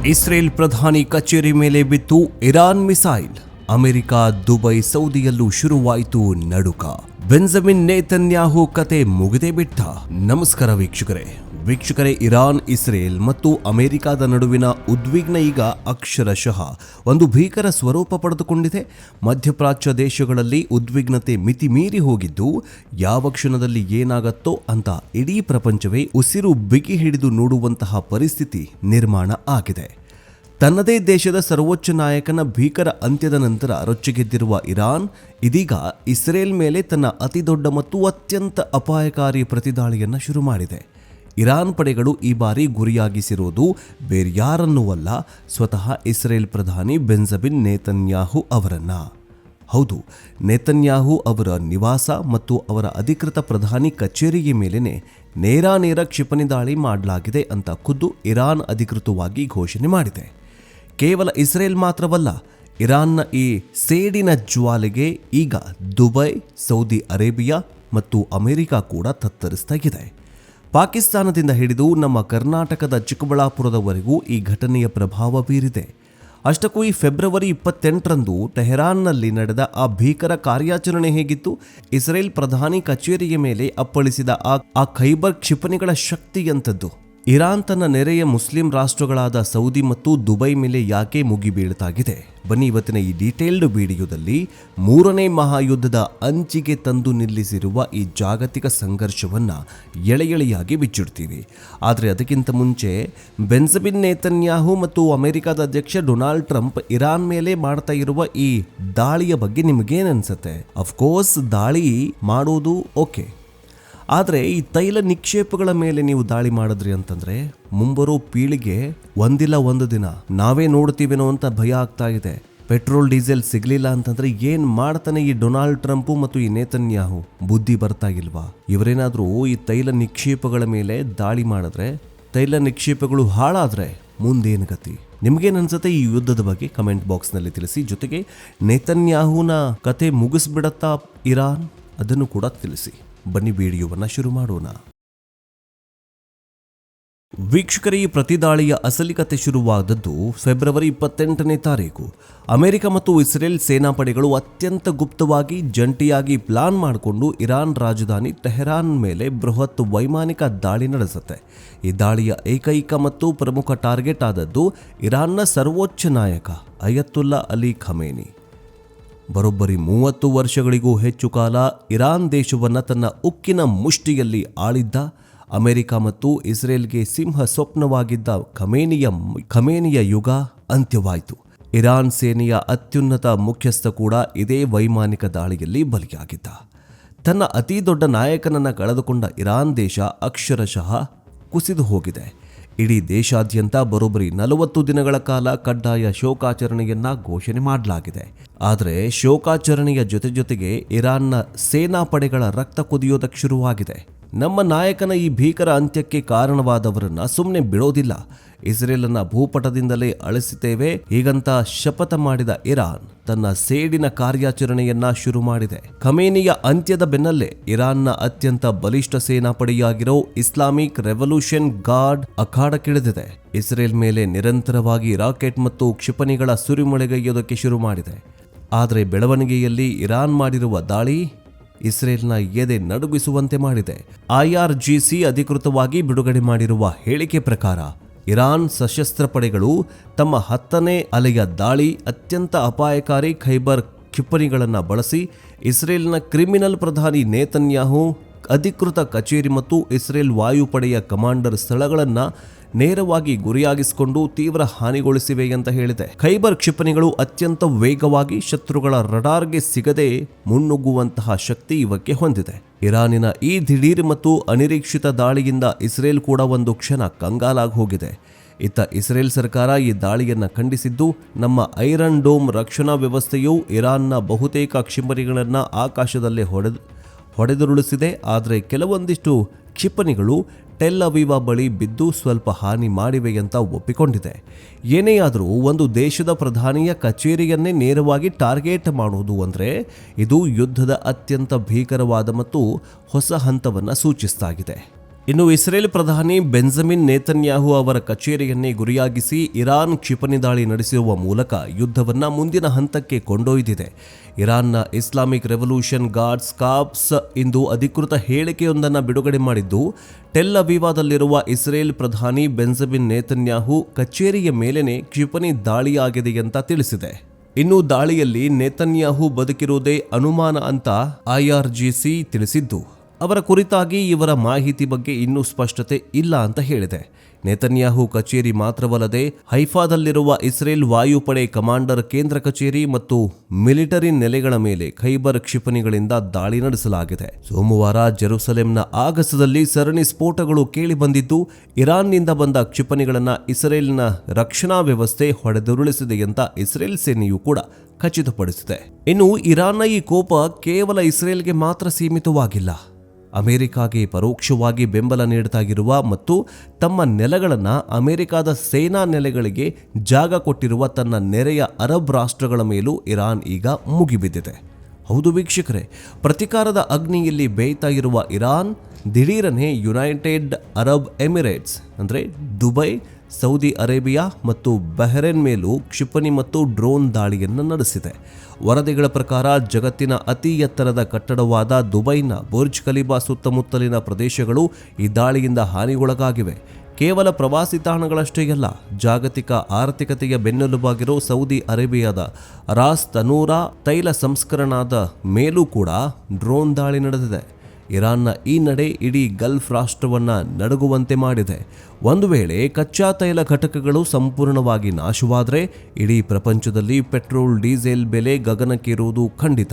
Israel ಪ್ರಧಾನಿ ಕಚೇರಿ ಮೇಲೆ ಬಿತ್ತು ಇರಾನ್ ಮಿಸೈಲ್. ಅಮೆರಿಕ, ದುಬೈ, ಸೌದಿಯಲ್ಲೂ ಶುರುವಾಯಿತು ನಡುಕ. ಬೆಂಜಮಿನ್ ನೇತನ್ಯಾಹು ಕತೆ ಮುಗಿದೇ ಬಿಟ್ಟ. ನಮಸ್ಕಾರ ವೀಕ್ಷಕರೇ, ಇರಾನ್, ಇಸ್ರೇಲ್ ಮತ್ತು ಅಮೆರಿಕದ ನಡುವಿನ ಉದ್ವಿಗ್ನ ಈಗ ಅಕ್ಷರಶಃ ಒಂದು ಭೀಕರ ಸ್ವರೂಪ ಪಡೆದುಕೊಂಡಿದೆ. ಮಧ್ಯಪ್ರಾಚ್ಯ ದೇಶಗಳಲ್ಲಿ ಉದ್ವಿಗ್ನತೆ ಮಿತಿ ಮೀರಿ ಹೋಗಿದ್ದು, ಯಾವ ಕ್ಷಣದಲ್ಲಿ ಏನಾಗತ್ತೋ ಅಂತ ಇಡೀ ಪ್ರಪಂಚವೇ ಉಸಿರು ಬಿಗಿ ಹಿಡಿದು ನೋಡುವಂತಹ ಪರಿಸ್ಥಿತಿ ನಿರ್ಮಾಣ ಆಗಿದೆ. ತನ್ನದೇ ದೇಶದ ಸರ್ವೋಚ್ಚ ನಾಯಕನ ಭೀಕರ ಅಂತ್ಯದ ನಂತರ ರೊಚ್ಚಿಗೆದ್ದಿರುವ ಇರಾನ್ ಇದೀಗ ಇಸ್ರೇಲ್ ಮೇಲೆ ತನ್ನ ಅತಿದೊಡ್ಡ ಮತ್ತು ಅತ್ಯಂತ ಅಪಾಯಕಾರಿ ಪ್ರತಿದಾಳಿಯನ್ನು ಶುರು ಮಾಡಿದೆ. ಇರಾನ್ ಪಡೆಗಳು ಈ ಬಾರಿ ಗುರಿಯಾಗಿಸಿರುವುದು ಬೇರ್ಯಾರನ್ನೂ ಅಲ್ಲ, ಸ್ವತಃ ಇಸ್ರೇಲ್ ಪ್ರಧಾನಿ ಬೆಂಜಮಿನ್ ನೇತನ್ಯಾಹು ಅವರನ್ನ. ಹೌದು, ನೇತನ್ಯಾಹು ಅವರ ನಿವಾಸ ಮತ್ತು ಅವರ ಅಧಿಕೃತ ಪ್ರಧಾನಿ ಕಚೇರಿಗೆ ಮೇಲೇನೆ ನೇರ ಕ್ಷಿಪಣಿ ದಾಳಿ ಮಾಡಲಾಗಿದೆ ಅಂತ ಖುದ್ದು ಇರಾನ್ ಅಧಿಕೃತವಾಗಿ ಘೋಷಣೆ ಮಾಡಿದೆ. ಕೇವಲ ಇಸ್ರೇಲ್ ಮಾತ್ರವಲ್ಲ, ಇರಾನ್ನ ಈ ಸೇಡಿನ ಜ್ವಾಲೆಗೆ ಈಗ ದುಬೈ, ಸೌದಿ ಅರೇಬಿಯಾ ಮತ್ತು ಅಮೆರಿಕ ಕೂಡ ತತ್ತರಿಸ್ತಾ ಇದೆ. ಪಾಕಿಸ್ತಾನದಿಂದ ಹಿಡಿದು ನಮ್ಮ ಕರ್ನಾಟಕದ ಚಿಕ್ಕಬಳ್ಳಾಪುರದವರೆಗೂ ಈ ಘಟನೆಯ ಪ್ರಭಾವ ಬೀರಿದೆ. ಅಷ್ಟಕ್ಕೂ ಈ ಫೆಬ್ರವರಿ 28ರಂದು ಟೆಹರಾನ್ನಲ್ಲಿ ನಡೆದ ಆ ಭೀಕರ ಕಾರ್ಯಾಚರಣೆ ಹೇಗಿತ್ತು? ಇಸ್ರೇಲ್ ಪ್ರಧಾನಿ ಕಚೇರಿಯ ಮೇಲೆ ಅಪ್ಪಳಿಸಿದ ಆ ಖೈಬರ್ ಕ್ಷಿಪಣಿಗಳ ಶಕ್ತಿ ಎಂಥದ್ದು? ಇರಾನ್ ತನ್ನ ನೆರೆಯ ಮುಸ್ಲಿಂ ರಾಷ್ಟ್ರಗಳಾದ ಸೌದಿ ಮತ್ತು ದುಬೈ ಮೇಲೆ ಯಾಕೆ ಮುಗಿಬೀಳ್ತಾಗಿದೆ? ಬನ್ನಿ ಇವತ್ತಿನ ಈ ಡೀಟೇಲ್ಡ್ ವಿಡಿಯೋದಲ್ಲಿ ಮೂರನೇ ಮಹಾಯುದ್ಧದ ಅಂಚಿಗೆ ತಂದು ನಿಲ್ಲಿಸಿರುವ ಈ ಜಾಗತಿಕ ಸಂಘರ್ಷವನ್ನು ಎಳೆಯಾಗಿ ಬಿಚ್ಚಿಡ್ತೀವಿ. ಆದರೆ ಅದಕ್ಕಿಂತ ಮುಂಚೆ ಬೆಂಜಮಿನ್ ನೇತನ್ಯಾಹು ಮತ್ತು ಅಮೆರಿಕದ ಅಧ್ಯಕ್ಷ ಡೊನಾಲ್ಡ್ ಟ್ರಂಪ್ ಇರಾನ್ ಮೇಲೆ ಮಾಡ್ತಾ ಇರುವ ಈ ದಾಳಿಯ ಬಗ್ಗೆ ನಿಮಗೇನನ್ಸುತ್ತೆ? ಅಫ್ಕೋರ್ಸ್ ದಾಳಿ ಮಾಡೋದು ಓಕೆ, ಆದರೆ ಈ ತೈಲ ನಿಕ್ಷೇಪಗಳ ಮೇಲೆ ನೀವು ದಾಳಿ ಮಾಡಿದ್ರಿ ಅಂತಂದ್ರೆ ಮುಂಬರೋ ಪೀಳಿಗೆ ಒಂದಿಲ್ಲ ಒಂದು ದಿನ ನಾವೇ ನೋಡ್ತೀವೇನೋ ಅಂತ ಭಯ ಆಗ್ತಾ ಇದೆ. ಪೆಟ್ರೋಲ್ ಡೀಸೆಲ್ ಸಿಗ್ಲಿಲ್ಲ ಅಂತಂದ್ರೆ ಏನ್ ಮಾಡ್ತಾನೆ ಈ ಡೊನಾಲ್ಡ್ ಟ್ರಂಪ್ ಮತ್ತು ಈ ನೇತನ್ಯಾಹು? ಬುದ್ಧಿ ಬರ್ತಾ ಇಲ್ವಾ? ಇವರೇನಾದ್ರೂ ಈ ತೈಲ ನಿಕ್ಷೇಪಗಳ ಮೇಲೆ ದಾಳಿ ಮಾಡಿದ್ರೆ, ತೈಲ ನಿಕ್ಷೇಪಗಳು ಹಾಳಾದ್ರೆ ಮುಂದೇನು ಗತಿ? ನಿಮ್ಗೇನು ಅನ್ಸುತ್ತೆ ಈ ಯುದ್ಧದ ಬಗ್ಗೆ? ಕಮೆಂಟ್ ಬಾಕ್ಸ್ನಲ್ಲಿ ತಿಳಿಸಿ. ಜೊತೆಗೆ ನೇತನ್ಯಾಹುನ ಕತೆ ಮುಗಿಸ್ಬಿಡತ್ತಾ ಇರಾನ್? ಅದನ್ನು ಕೂಡ ತಿಳಿಸಿ. ಬನ್ನಿ ವಿಡಿಯೋವನ್ನು ಶುರು ಮಾಡೋಣ. ವೀಕ್ಷಕರೇ, ಈ ಪ್ರತಿದಾಳಿಯ ಅಸಲಿ ಕತೆ ಶುರುವಾದದ್ದು ಫೆಬ್ರವರಿ 28ನೇ ತಾರೀಕು. ಅಮೆರಿಕ ಮತ್ತು ಇಸ್ರೇಲ್ ಸೇನಾಪಡೆಗಳು ಅತ್ಯಂತ ಗುಪ್ತವಾಗಿ ಜಂಟಿಯಾಗಿ ಪ್ಲಾನ್ ಮಾಡಿಕೊಂಡು ಇರಾನ್ ರಾಜಧಾನಿ ಟೆಹರಾನ್ ಮೇಲೆ ಬೃಹತ್ ವೈಮಾನಿಕ ದಾಳಿ ನಡೆಸುತ್ತೆ. ಈ ದಾಳಿಯ ಏಕೈಕ ಮತ್ತು ಪ್ರಮುಖ ಟಾರ್ಗೆಟ್ ಆದದ್ದು ಇರಾನ್ನ ಸರ್ವೋಚ್ಚ ನಾಯಕ ಅಯತುಲ್ಲಾ ಅಲಿ ಖಮೇನಿ. ಬರೋಬ್ಬರಿ 30 ವರ್ಷಗಳಿಗೂ ಹೆಚ್ಚು ಕಾಲ ಇರಾನ್ ದೇಶವನ್ನು ತನ್ನ ಉಕ್ಕಿನ ಮುಷ್ಟಿಯಲ್ಲಿ ಆಳಿದ್ದ ಅಮೆರಿಕ ಮತ್ತು ಇಸ್ರೇಲ್ಗೆ ಸಿಂಹ ಸ್ವಪ್ನವಾಗಿದ್ದ ಖಮೇನಿಯ ಯುಗ ಅಂತ್ಯವಾಯಿತು. ಇರಾನ್ ಸೇನೆಯ ಅತ್ಯುನ್ನತ ಮುಖ್ಯಸ್ಥ ಕೂಡ ಇದೇ ವೈಮಾನಿಕ ದಾಳಿಯಲ್ಲಿ ಬಲಿಯಾಗಿದ್ದ. ತನ್ನ ಅತಿ ದೊಡ್ಡ ನಾಯಕನನ್ನು ಕಳೆದುಕೊಂಡ ಇರಾನ್ ದೇಶ ಅಕ್ಷರಶಃ ಕುಸಿದು ಹೋಗಿದೆ. ಇಡೀ ದೇಶಾದ್ಯಂತ ಬರೋಬ್ಬರಿ 40 ದಿನಗಳ ಕಾಲ ಕಡ್ಡಾಯ ಶೋಕಾಚರಣೆಯನ್ನ ಘೋಷಣೆ ಮಾಡಲಾಗಿದೆ. ಆದರೆ ಶೋಕಾಚರಣೆಯ ಜೊತೆಗೆ ಇರಾನ್ನ ಸೇನಾ ಪಡೆಗಳ ರಕ್ತ ಕುದಿಯೋದಕ್ಕೆ ಶುರುವಾಗಿದೆ. ನಮ್ಮ ನಾಯಕನ ಈ ಭೀಕರ ಅಂತ್ಯಕ್ಕೆ ಕಾರಣವಾದವರನ್ನ ಸುಮ್ಮನೆ ಬಿಡೋದಿಲ್ಲ, ಇಸ್ರೇಲನ್ನ ಭೂಪಟದಿಂದಲೇ ಅಳಿಸುತ್ತೇವೆ ಹೀಗಂತ ಶಪಥ ಮಾಡಿದ ಇರಾನ್ ತನ್ನ ಸೇಡಿನ ಕಾರ್ಯಾಚರಣೆಯನ್ನ ಶುರು ಮಾಡಿದೆ. ಖಮೇನಿಯ ಅಂತ್ಯದ ಬೆನ್ನಲ್ಲೇ ಇರಾನ್ನ ಅತ್ಯಂತ ಬಲಿಷ್ಠ ಸೇನಾಪಡೆಯಾಗಿರೋ ಇಸ್ಲಾಮಿಕ್ ರೆವಲ್ಯೂಷನ್ ಗಾರ್ಡ್ ಅಖಾಡಕ್ಕಿಳಿದಿದೆ. ಇಸ್ರೇಲ್ ಮೇಲೆ ನಿರಂತರವಾಗಿ ರಾಕೆಟ್ ಮತ್ತು ಕ್ಷಿಪಣಿಗಳ ಸುರಿಮಳೆಗೈಯೋದಕ್ಕೆ ಶುರು ಮಾಡಿದೆ. ಆದರೆ ಬೆಳವಣಿಗೆಯಲ್ಲಿ ಇರಾನ್ ಮಾಡಿರುವ ದಾಳಿ ಇಸ್ರೇಲ್ನ ಎದೆ ನಡುಗಿಸುವಂತೆ ಮಾಡಿದೆ. IRGC ಅಧಿಕೃತವಾಗಿ ಬಿಡುಗಡೆ ಮಾಡಿರುವ ಹೇಳಿಕೆ ಪ್ರಕಾರ ಇರಾನ್ ಸಶಸ್ತ್ರ ಪಡೆಗಳು ತಮ್ಮ 10ನೇ ಅಲೆಯ ದಾಳಿ ಅತ್ಯಂತ ಅಪಾಯಕಾರಿ ಖೈಬರ್ ಕ್ಷಿಪಣಿಗಳನ್ನು ಬಳಸಿ ಇಸ್ರೇಲ್ನ ಕ್ರಿಮಿನಲ್ ಪ್ರಧಾನಿ ನೇತನ್ಯಾಹು ಅಧಿಕೃತ ಕಚೇರಿ ಮತ್ತು ಇಸ್ರೇಲ್ ವಾಯುಪಡೆಯ ಕಮಾಂಡರ್ ಸ್ಥಳಗಳನ್ನು ನೇರವಾಗಿ ಗುರಿಯಾಗಿಸಿಕೊಂಡು ತೀವ್ರ ಹಾನಿಗೊಳಿಸಿವೆ ಅಂತ ಹೇಳಿದೆ. ಖೈಬರ್ ಕ್ಷಿಪಣಿಗಳು ಅತ್ಯಂತ ವೇಗವಾಗಿ ಶತ್ರುಗಳ ರಡಾರ್ಗೆ ಸಿಗದೆ ಮುನ್ನುಗ್ಗುವಂತಹ ಶಕ್ತಿ ಇವಕ್ಕೆ ಹೊಂದಿದೆ. ಇರಾನಿನ ಈ ದಿಢೀರ್ ಮತ್ತು ಅನಿರೀಕ್ಷಿತ ದಾಳಿಯಿಂದ ಇಸ್ರೇಲ್ ಕೂಡ ಒಂದು ಕ್ಷಣ ಕಂಗಾಲಾಗಿ ಹೋಗಿದೆ. ಇತ್ತ ಇಸ್ರೇಲ್ ಸರ್ಕಾರ ಈ ದಾಳಿಯನ್ನು ಖಂಡಿಸಿದ್ದು, ನಮ್ಮ ಐರನ್ ಡೋಮ್ ರಕ್ಷಣಾ ವ್ಯವಸ್ಥೆಯು ಇರಾನ್ನ ಬಹುತೇಕ ಕ್ಷಿಪಣಿಗಳನ್ನು ಆಕಾಶದಲ್ಲೇ ಹೊಡೆದುರುಳಿಸಿದೆ. ಆದರೆ ಕೆಲವೊಂದಿಷ್ಟು ಕ್ಷಿಪಣಿಗಳು ಟೆಲ್ ಅವೀವ ಬಳಿ ಬಿದ್ದು ಸ್ವಲ್ಪ ಹಾನಿ ಮಾಡಿವೆ ಅಂತ ಒಪ್ಪಿಕೊಂಡಿದೆ. ಏನೇ ಆದರೂ ಒಂದು ದೇಶದ ಪ್ರಧಾನಿಯ ಕಚೇರಿಯನ್ನೇ ನೇರವಾಗಿ ಟಾರ್ಗೆಟ್ ಮಾಡುವುದು ಅಂದರೆ ಇದು ಯುದ್ಧದ ಅತ್ಯಂತ ಭೀಕರವಾದ ಮತ್ತು ಹೊಸ ಹಂತವನ್ನು ಸೂಚಿಸ್ತಾಗಿದೆ. ಇನ್ನು ಇಸ್ರೇಲ್ ಪ್ರಧಾನಿ ಬೆಂಜಮಿನ್ ನೇತನ್ಯಾಹು ಅವರ ಕಚೇರಿಯನ್ನೇ ಗುರಿಯಾಗಿಸಿ ಇರಾನ್ ಕ್ಷಿಪಣಿ ದಾಳಿ ನಡೆಸಿರುವ ಮೂಲಕ ಯುದ್ಧವನ್ನು ಮುಂದಿನ ಹಂತಕ್ಕೆ ಕೊಂಡೊಯ್ದಿದೆ. ಇರಾನ್ನ ಇಸ್ಲಾಮಿಕ್ ರೆವಲ್ಯೂಷನ್ ಗಾರ್ಡ್ಸ್ ಕಾರ್ಪ್ಸ್ ಇಂದು ಅಧಿಕೃತ ಹೇಳಿಕೆಯೊಂದನ್ನು ಬಿಡುಗಡೆ ಮಾಡಿದ್ದು, ಟೆಲ್ ಅವೀವಾದಲ್ಲಿರುವ ಇಸ್ರೇಲ್ ಪ್ರಧಾನಿ ಬೆಂಜಮಿನ್ ನೇತನ್ಯಾಹು ಕಚೇರಿಯ ಮೇಲೇನೆ ಕ್ಷಿಪಣಿ ದಾಳಿಯಾಗಿದೆ ಅಂತ ತಿಳಿಸಿದೆ. ಇನ್ನು ದಾಳಿಯಲ್ಲಿ ನೇತನ್ಯಾಹು ಬದುಕಿರುವುದೇ ಅನುಮಾನ ಅಂತ IRGC ತಿಳಿಸಿದ್ದು, ಅವರ ಕುರಿತಾಗಿ ಇವರ ಮಾಹಿತಿ ಬಗ್ಗೆ ಇನ್ನೂ ಸ್ಪಷ್ಟತೆ ಇಲ್ಲ ಅಂತ ಹೇಳಿದೆ. ನೇತನ್ಯಾಹು ಕಚೇರಿ ಮಾತ್ರವಲ್ಲದೆ ಹೈಫಾದಲ್ಲಿರುವ ಇಸ್ರೇಲ್ ವಾಯುಪಡೆ ಕಮಾಂಡರ್ ಕೇಂದ್ರ ಕಚೇರಿ ಮತ್ತು ಮಿಲಿಟರಿ ನೆಲೆಗಳ ಮೇಲೆ ಖೈಬರ್ ಕ್ಷಿಪಣಿಗಳಿಂದ ದಾಳಿ ನಡೆಸಲಾಗಿದೆ. ಸೋಮವಾರ ಜೆರುಸಲೆಂನ ಆಗಸದಲ್ಲಿ ಸರಣಿ ಸ್ಫೋಟಗಳು ಕೇಳಿಬಂದಿದ್ದು, ಇರಾನ್ನಿಂದ ಬಂದ ಕ್ಷಿಪಣಿಗಳನ್ನು ಇಸ್ರೇಲ್ನ ರಕ್ಷಣಾ ವ್ಯವಸ್ಥೆ ಹೊಡೆದುರುಳಿಸಿದೆ ಅಂತ ಇಸ್ರೇಲ್ ಸೇನೆಯೂ ಕೂಡ ಖಚಿತಪಡಿಸಿದೆ. ಇನ್ನು ಇರಾನ್ನ ಈ ಕೋಪ ಕೇವಲ ಇಸ್ರೇಲ್ಗೆ ಮಾತ್ರ ಸೀಮಿತವಾಗಿಲ್ಲ. ಅಮೆರಿಕಾಗೆ ಪರೋಕ್ಷವಾಗಿ ಬೆಂಬಲ ನೀಡುತ್ತಾಗಿರುವ ಮತ್ತು ತಮ್ಮ ನೆಲೆಗಳನ್ನು ಅಮೆರಿಕದ ಸೇನಾ ನೆಲೆಗಳಿಗೆ ಜಾಗ ಕೊಟ್ಟಿರುವ ತನ್ನ ನೆರೆಯ ಅರಬ್ ರಾಷ್ಟ್ರಗಳ ಮೇಲೂ ಇರಾನ್ ಈಗ ಮುಗಿಬಿದ್ದಿದೆ. ಹೌದು ವೀಕ್ಷಕರೇ, ಪ್ರತಿಕಾರದ ಅಗ್ನಿಯಲ್ಲಿ ಬೇಯ್ತಾ ಇರುವ ಇರಾನ್ ದಿಢೀರನೆ ಯುನೈಟೆಡ್ ಅರಬ್ ಎಮಿರೇಟ್ಸ್ ಅಂದರೆ ದುಬೈ, ಸೌದಿ ಅರೇಬಿಯಾ ಮತ್ತು ಬಹ್ರೇನ್ ಮೇಲೂ ಕ್ಷಿಪಣಿ ಮತ್ತು ಡ್ರೋನ್ ದಾಳಿಯನ್ನು ನಡೆಸಿದೆ. ವರದಿಗಳ ಪ್ರಕಾರ ಜಗತ್ತಿನ ಅತಿ ಎತ್ತರದ ಕಟ್ಟಡವಾದ ದುಬೈನ ಬುರ್ಜ್ ಖಲೀಫಾ ಸುತ್ತಮುತ್ತಲಿನ ಪ್ರದೇಶಗಳು ಈ ದಾಳಿಯಿಂದ ಹಾನಿಗೊಳಗಾಗಿವೆ. ಕೇವಲ ಪ್ರವಾಸಿ ತಾಣಗಳಷ್ಟೇ ಅಲ್ಲ, ಜಾಗತಿಕ ಆರ್ಥಿಕತೆಯ ಬೆನ್ನೆಲುಬಾಗಿರೋ ಸೌದಿ ಅರೇಬಿಯಾದ ರಾಸ್ ತನೂರಾ ತೈಲ ಸಂಸ್ಕರಣಾದ ಮೇಲೂ ಕೂಡ ಡ್ರೋನ್ ದಾಳಿ ನಡೆದಿದೆ. ಇರಾನ್ನ ಈ ನಡೆ ಇಡೀ ಗಲ್ಫ್ ರಾಷ್ಟ್ರವನ್ನು ನಡುಗುವಂತೆ ಮಾಡಿದೆ. ಒಂದು ವೇಳೆ ಕಚ್ಚಾ ತೈಲ ಘಟಕಗಳು ಸಂಪೂರ್ಣವಾಗಿ ನಾಶವಾದರೆ ಇಡೀ ಪ್ರಪಂಚದಲ್ಲಿ ಪೆಟ್ರೋಲ್, ಡೀಸೆಲ್ ಬೆಲೆ ಗಗನಕ್ಕೇರುವುದು ಖಂಡಿತ.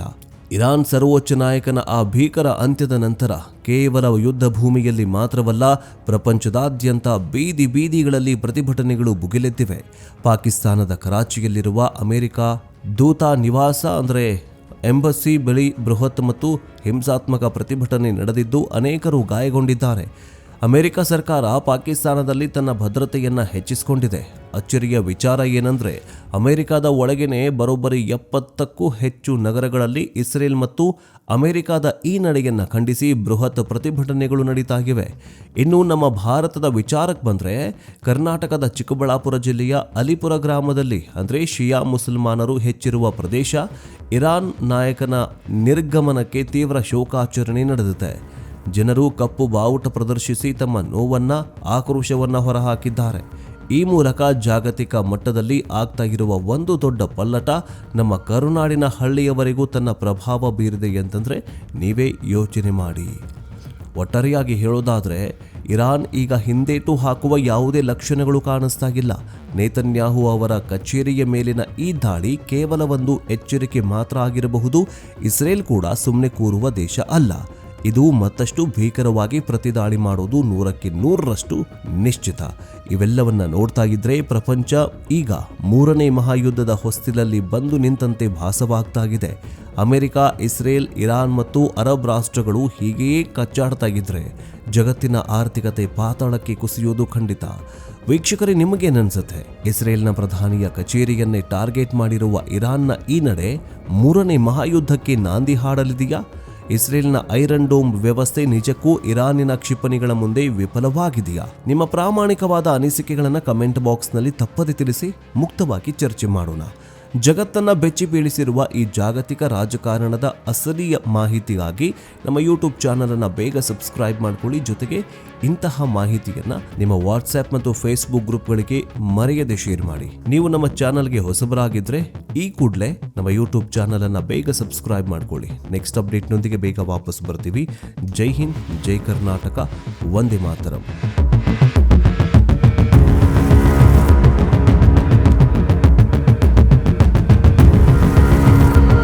ಇರಾನ್ ಸರ್ವೋಚ್ಚ ನಾಯಕನ ಆ ಭೀಕರ ಅಂತ್ಯದ ನಂತರ ಕೇವಲ ಯುದ್ಧ ಭೂಮಿಯಲ್ಲಿ ಮಾತ್ರವಲ್ಲ, ಪ್ರಪಂಚದಾದ್ಯಂತ ಬೀದಿ ಬೀದಿಗಳಲ್ಲಿ ಪ್ರತಿಭಟನೆಗಳು ಭುಗಿಲೆದ್ದಿವೆ. ಪಾಕಿಸ್ತಾನದ ಕರಾಚಿಯಲ್ಲಿರುವ ಅಮೆರಿಕ ದೂತ ನಿವಾಸ ಅಂದರೆ ಎಂಬಸಿ ಬಳಿ ಬೃಹತ್ ಮತ್ತು ಹಿಂಸಾತ್ಮಕ ಪ್ರತಿಭಟನೆ ನಡೆದಿದ್ದು ಅನೇಕರು ಗಾಯಗೊಂಡಿದ್ದಾರೆ. ಅಮೆರಿಕ ಸರ್ಕಾರ ಪಾಕಿಸ್ತಾನದಲ್ಲಿ ತನ್ನ ಭದ್ರತೆಯನ್ನು ಹೆಚ್ಚಿಸಿಕೊಂಡಿದೆ. ಅಚ್ಚರಿಯ ವಿಚಾರ ಏನಂದರೆ, ಅಮೆರಿಕದ ಒಳಗೇನೆ ಬರೋಬ್ಬರಿ 70ಕ್ಕೂ ಹೆಚ್ಚು ನಗರಗಳಲ್ಲಿ ಇಸ್ರೇಲ್ ಮತ್ತು ಅಮೆರಿಕದ ಈ ನಡೆಯನ್ನು ಖಂಡಿಸಿ ಬೃಹತ್ ಪ್ರತಿಭಟನೆಗಳು ನಡೀತಾಗಿವೆ. ಇನ್ನು ನಮ್ಮ ಭಾರತದ ವಿಚಾರಕ್ಕೆ ಬಂದರೆ, ಕರ್ನಾಟಕದ ಚಿಕ್ಕಬಳ್ಳಾಪುರ ಜಿಲ್ಲೆಯ ಅಲಿಪುರ ಗ್ರಾಮದಲ್ಲಿ ಅಂದರೆ ಶಿಯಾ ಮುಸಲ್ಮಾನರು ಹೆಚ್ಚಿರುವ ಪ್ರದೇಶ, ಇರಾನ್ ನಾಯಕನ ನಿರ್ಗಮನಕ್ಕೆ ತೀವ್ರ ಶೋಕಾಚರಣೆ ನಡೆದಿದೆ. ಜನರು ಕಪ್ಪು ಬಾವುಟ ಪ್ರದರ್ಶಿಸಿ ತಮ್ಮ ನೋವನ್ನು, ಆಕ್ರೋಶವನ್ನು ಹೊರಹಾಕಿದ್ದಾರೆ. ಈ ಮೂಲಕ ಜಾಗತಿಕ ಮಟ್ಟದಲ್ಲಿ ಆಗ್ತಾ ಇರುವ ಒಂದು ದೊಡ್ಡ ಪಲ್ಲಟ ನಮ್ಮ ಕರುನಾಡಿನ ಹಳ್ಳಿಯವರೆಗೂ ತನ್ನ ಪ್ರಭಾವ ಬೀರಿದೆ ಅಂತಂದರೆ ನೀವೇ ಯೋಚನೆ ಮಾಡಿ. ಒಟ್ಟಾರೆಯಾಗಿ ಹೇಳೋದಾದರೆ, ಇರಾನ್ ಈಗ ಹಿಂದೇಟು ಹಾಕುವ ಯಾವುದೇ ಲಕ್ಷಣಗಳು ಕಾಣಿಸ್ತಾಗಿಲ್ಲ. ನೇತನ್ಯಾಹು ಅವರ ಕಚೇರಿಯ ಮೇಲಿನ ಈ ದಾಳಿ ಕೇವಲ ಒಂದು ಎಚ್ಚರಿಕೆ ಮಾತ್ರ ಆಗಿರಬಹುದು. ಇಸ್ರೇಲ್ ಕೂಡ ಸುಮ್ಮನೆ ಕೂರುವ ದೇಶ ಅಲ್ಲ. ಇದು ಮತ್ತಷ್ಟು ಭೀಕರವಾಗಿ ಪ್ರತಿದಾಳಿ ಮಾಡೋದು 100% ನಿಶ್ಚಿತ. ಇವೆಲ್ಲವನ್ನ ನೋಡ್ತಾ ಇದ್ರೆ ಪ್ರಪಂಚ ಈಗ 3ನೇ ಮಹಾಯುದ್ಧದ ಹೊಸ್ತಿಲಲ್ಲಿ ಬಂದು ನಿಂತಂತೆ ಭಾಸವಾಗ್ತಾಗಿದೆ. ಅಮೆರಿಕ, ಇಸ್ರೇಲ್, ಇರಾನ್ ಮತ್ತು ಅರಬ್ ರಾಷ್ಟ್ರಗಳು ಹೀಗೆಯೇ ಕಚ್ಚಾಡ್ತಾ ಇದ್ರೆ ಜಗತ್ತಿನ ಆರ್ಥಿಕತೆ ಪಾತಾಳಕ್ಕೆ ಕುಸಿಯೋದು ಖಂಡಿತ. ವೀಕ್ಷಕರೇ, ನಿಮಗೇನನ್ಸುತ್ತೆ? ಇಸ್ರೇಲ್ನ ಪ್ರಧಾನಿಯ ಕಚೇರಿಯನ್ನೇ ಟಾರ್ಗೆಟ್ ಮಾಡಿರುವ ಇರಾನ್ನ ಈ ನಡೆ 3ನೇ ಮಹಾಯುದ್ಧಕ್ಕೆ ನಾಂದಿ ಹಾಡಲಿದೆಯಾ? ಇಸ್ರೇಲ್ನ ಐರನ್ ಡೋಮ್ ವ್ಯವಸ್ಥೆ ನಿಜಕ್ಕೂ ಇರಾನಿನ ಕ್ಷಿಪಣಿಗಳ ಮುಂದೆ ವಿಫಲವಾಗಿದೆಯಾ? ನಿಮ್ಮ ಪ್ರಾಮಾಣಿಕವಾದ ಅನಿಸಿಕೆಗಳನ್ನು ಕಮೆಂಟ್ ಬಾಕ್ಸ್ನಲ್ಲಿ ತಪ್ಪದೆ ತಿಳಿಸಿ, ಮುಕ್ತವಾಗಿ ಚರ್ಚೆ ಮಾಡೋಣ. ಜಗತ್ತನ್ನು ಬೆಚ್ಚಿ ಬೀಳಿಸಿರುವ ಈ ಜಾಗತಿಕ ರಾಜಕಾರಣದ ಅಸಲಿಯ ಮಾಹಿತಿಗಾಗಿ ನಮ್ಮ ಯೂಟ್ಯೂಬ್ ಚಾನಲನ್ನು ಬೇಗ ಸಬ್ಸ್ಕ್ರೈಬ್ ಮಾಡ್ಕೊಳ್ಳಿ. ಜೊತೆಗೆ ಇಂತಹ ಮಾಹಿತಿಯನ್ನು ನಿಮ್ಮ ವಾಟ್ಸ್ಆ್ಯಪ್ ಮತ್ತು ಫೇಸ್ಬುಕ್ ಗ್ರೂಪ್ಗಳಿಗೆ ಮರೆಯದೆ ಶೇರ್ ಮಾಡಿ. ನೀವು ನಮ್ಮ ಚಾನಲ್ಗೆ ಹೊಸಬರಾಗಿದ್ದರೆ ಈ ಕೂಡಲೇ ನಮ್ಮ ಯೂಟ್ಯೂಬ್ ಚಾನಲನ್ನು ಬೇಗ ಸಬ್ಸ್ಕ್ರೈಬ್ ಮಾಡ್ಕೊಳ್ಳಿ. ನೆಕ್ಸ್ಟ್ ಅಪ್ಡೇಟ್ನೊಂದಿಗೆ ಬೇಗ ವಾಪಸ್ ಬರ್ತೀವಿ. ಜೈ ಹಿಂದ್, ಜೈ ಕರ್ನಾಟಕ, ವಂದೇ ಮಾತರಂ.